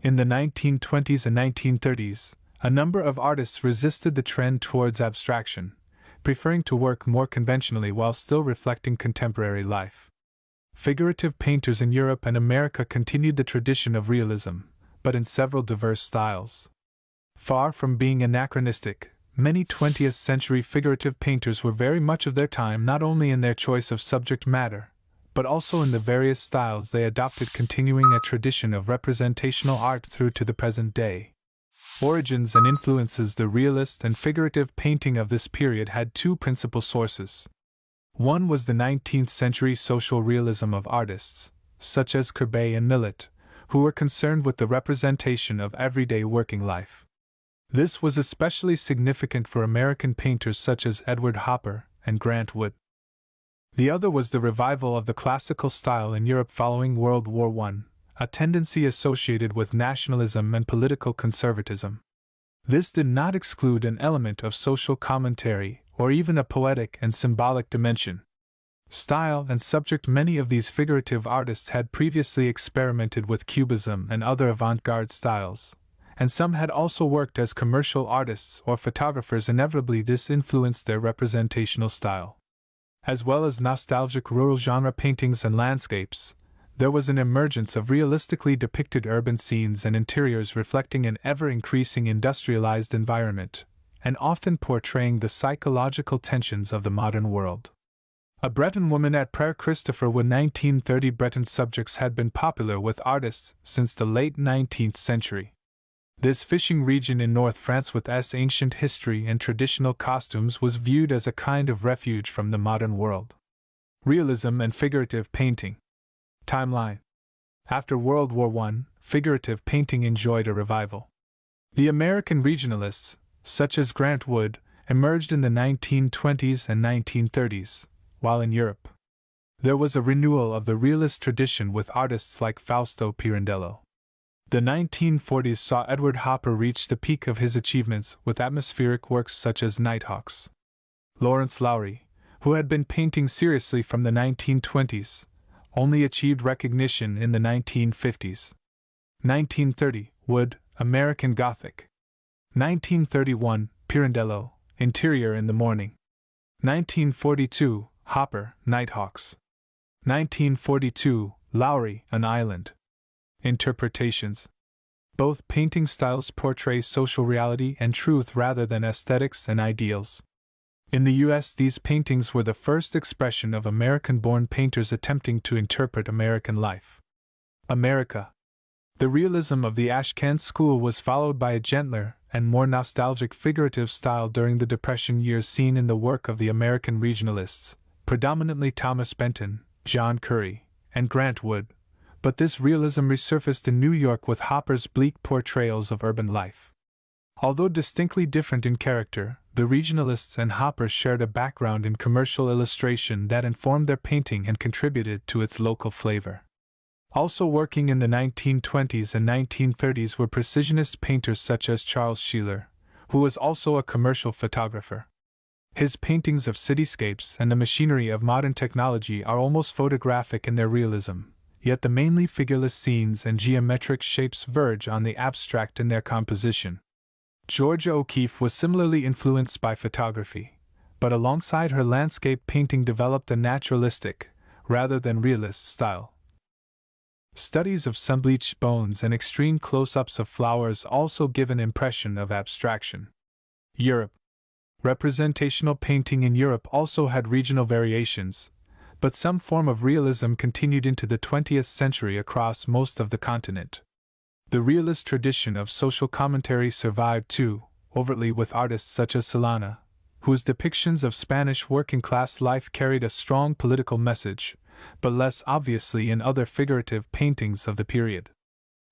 In the 1920s and 1930s, a number of artists resisted the trend towards abstraction, preferring to work more conventionally while still reflecting contemporary life. Figurative painters in Europe and America continued the tradition of realism, but in several diverse styles. Far from being anachronistic, many 20th century figurative painters were very much of their time not only in their choice of subject matter, but also in the various styles they adopted, continuing a tradition of representational art through to the present day. Origins and influences. The realist and figurative painting of this period had two principal sources. One was the 19th century social realism of artists, such as Courbet and Millet, who were concerned with the representation of everyday working life. This was especially significant for American painters such as Edward Hopper and Grant Wood. The other was the revival of the classical style in Europe following World War I, a tendency associated with nationalism and political conservatism. This did not exclude an element of social commentary or even a poetic and symbolic dimension. Style and subject. Many of these figurative artists had previously experimented with cubism and other avant-garde styles, and some had also worked as commercial artists or photographers. Inevitably, this influenced their representational style. As well as nostalgic rural genre paintings and landscapes, there was an emergence of realistically depicted urban scenes and interiors reflecting an ever-increasing industrialized environment, and often portraying the psychological tensions of the modern world. A Breton woman at Prayer. Christopher Wood. 1930. Breton subjects had been popular with artists since the late 19th century. This fishing region in North France with its ancient history and traditional costumes was viewed as a kind of refuge from the modern world. Realism and figurative painting. Timeline. After World War I, figurative painting enjoyed a revival. The American regionalists, such as Grant Wood, emerged in the 1920s and 1930s, while in Europe, there was a renewal of the realist tradition with artists like Fausto Pirandello. The 1940s saw Edward Hopper reach the peak of his achievements with atmospheric works such as Nighthawks. Lawrence Lowry, who had been painting seriously from the 1920s, only achieved recognition in the 1950s. 1930, Wood, American Gothic. 1931, Pirandello, Interior in the Morning. 1942, Hopper, Nighthawks. 1942, Lowry, An Island. Interpretations. Both painting styles portray social reality and truth rather than aesthetics and ideals. In the U.S., these paintings were the first expression of American-born painters attempting to interpret American life. America. The realism of the Ashcan school was followed by a gentler and more nostalgic figurative style during the Depression years seen in the work of the American regionalists, predominantly Thomas Benton, John Curry, and Grant Wood, but this realism resurfaced in New York with Hopper's bleak portrayals of urban life. Although distinctly different in character, the regionalists and Hopper shared a background in commercial illustration that informed their painting and contributed to its local flavor. Also working in the 1920s and 1930s were precisionist painters such as Charles Sheeler, who was also a commercial photographer. His paintings of cityscapes and the machinery of modern technology are almost photographic in their realism, yet the mainly figureless scenes and geometric shapes verge on the abstract in their composition. Georgia O'Keeffe was similarly influenced by photography, but alongside her landscape painting developed a naturalistic, rather than realist style. Studies of sun-bleached bones and extreme close-ups of flowers also give an impression of abstraction. Europe. Representational painting in Europe also had regional variations, but some form of realism continued into the 20th century across most of the continent. The realist tradition of social commentary survived too, overtly with artists such as Solana, whose depictions of Spanish working-class life carried a strong political message, but less obviously in other figurative paintings of the period.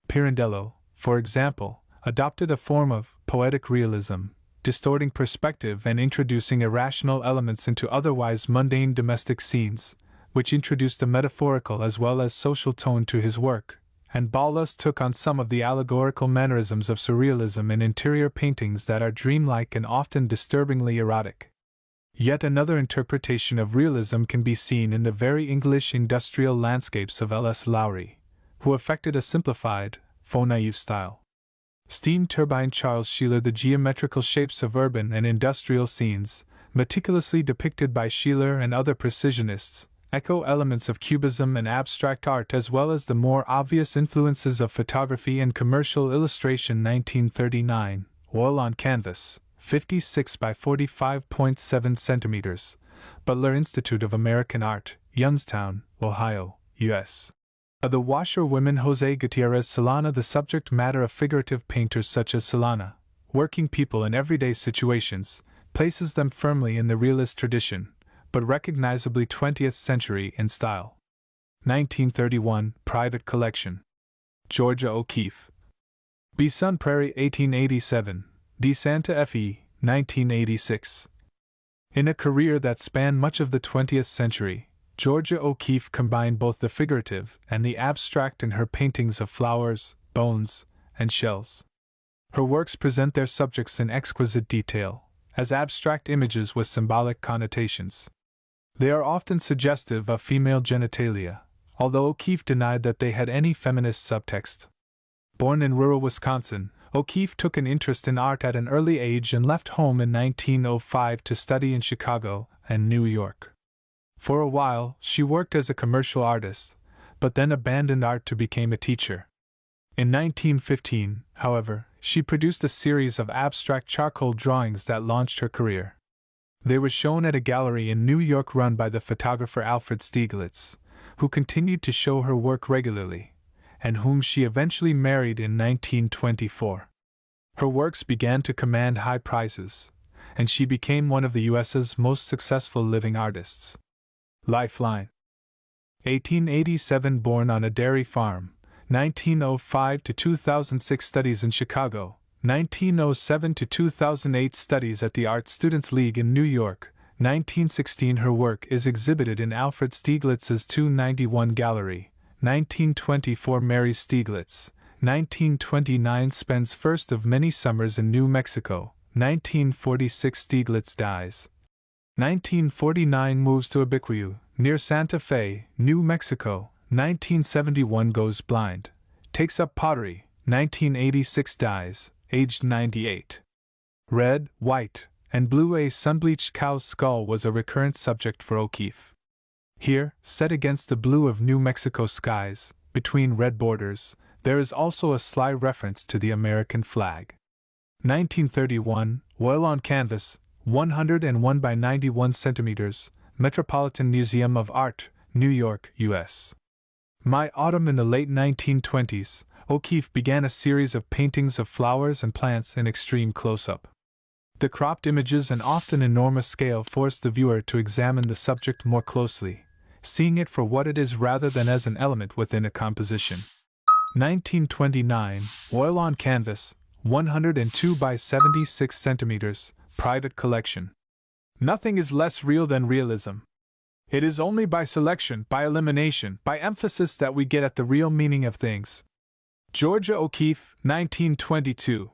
Pirandello, for example, adopted a form of poetic realism, distorting perspective and introducing irrational elements into otherwise mundane domestic scenes, which introduced a metaphorical as well as social tone to his work, and Ballas took on some of the allegorical mannerisms of surrealism in interior paintings that are dreamlike and often disturbingly erotic. Yet another interpretation of realism can be seen in the very English industrial landscapes of L.S. Lowry, who affected a simplified, faux naïve style. Steam turbine Charles Sheeler. The geometrical shapes of urban and industrial scenes, meticulously depicted by Sheeler and other precisionists, echo elements of cubism and abstract art as well as the more obvious influences of photography and commercial illustration. 1939, oil on canvas, 56 by 45.7 centimeters, Butler Institute of American Art, Youngstown, Ohio, U.S. The washerwomen Jose Gutierrez Solana. The subject matter of figurative painters such as Solana, working people in everyday situations, places them firmly in the realist tradition, but recognizably 20th century in style. 1931, private collection. Georgia O'Keeffe. B. Sun Prairie 1887, D. Santa Fe, 1986. In a career that spanned much of the 20th century, Georgia O'Keeffe combined both the figurative and the abstract in her paintings of flowers, bones, and shells. Her works present their subjects in exquisite detail, as abstract images with symbolic connotations. They are often suggestive of female genitalia, although O'Keeffe denied that they had any feminist subtext. Born in rural Wisconsin, O'Keeffe took an interest in art at an early age and left home in 1905 to study in Chicago and New York. For a while, she worked as a commercial artist, but then abandoned art to become a teacher. In 1915, however, she produced a series of abstract charcoal drawings that launched her career. They were shown at a gallery in New York run by the photographer Alfred Stieglitz, who continued to show her work regularly, and whom she eventually married in 1924. Her works began to command high prizes, and she became one of the U.S.'s most successful living artists. Lifeline. 1887, born on a dairy farm, 1905 to 2006, studies in Chicago, 1907 to 2008, studies at the Art Students League in New York, 1916. Her work is exhibited in Alfred Stieglitz's 291 Gallery, 1924. Marries Stieglitz, 1929. Spends first of many summers in New Mexico, 1946. Stieglitz dies. 1949. Moves to Ubiquitous, near Santa Fe, New Mexico, 1971. Goes blind. Takes up pottery, 1986. Dies, aged 98. Red, white, and blue. A sunbleached cow's skull was a recurrent subject for O'Keeffe. Here, set against the blue of New Mexico skies, between red borders, there is also a sly reference to the American flag. 1931, oil on canvas, 101 by 91 centimeters, Metropolitan Museum of Art, New York, U.S. My Autumn. In the late 1920s, O'Keeffe began a series of paintings of flowers and plants in extreme close-up. The cropped images and often enormous scale force the viewer to examine the subject more closely, seeing it for what it is rather than as an element within a composition. 1929, oil on canvas, 102 by 76 centimeters, private collection. Nothing is less real than realism. It is only by selection, by elimination, by emphasis that we get at the real meaning of things. Georgia O'Keeffe, 1922.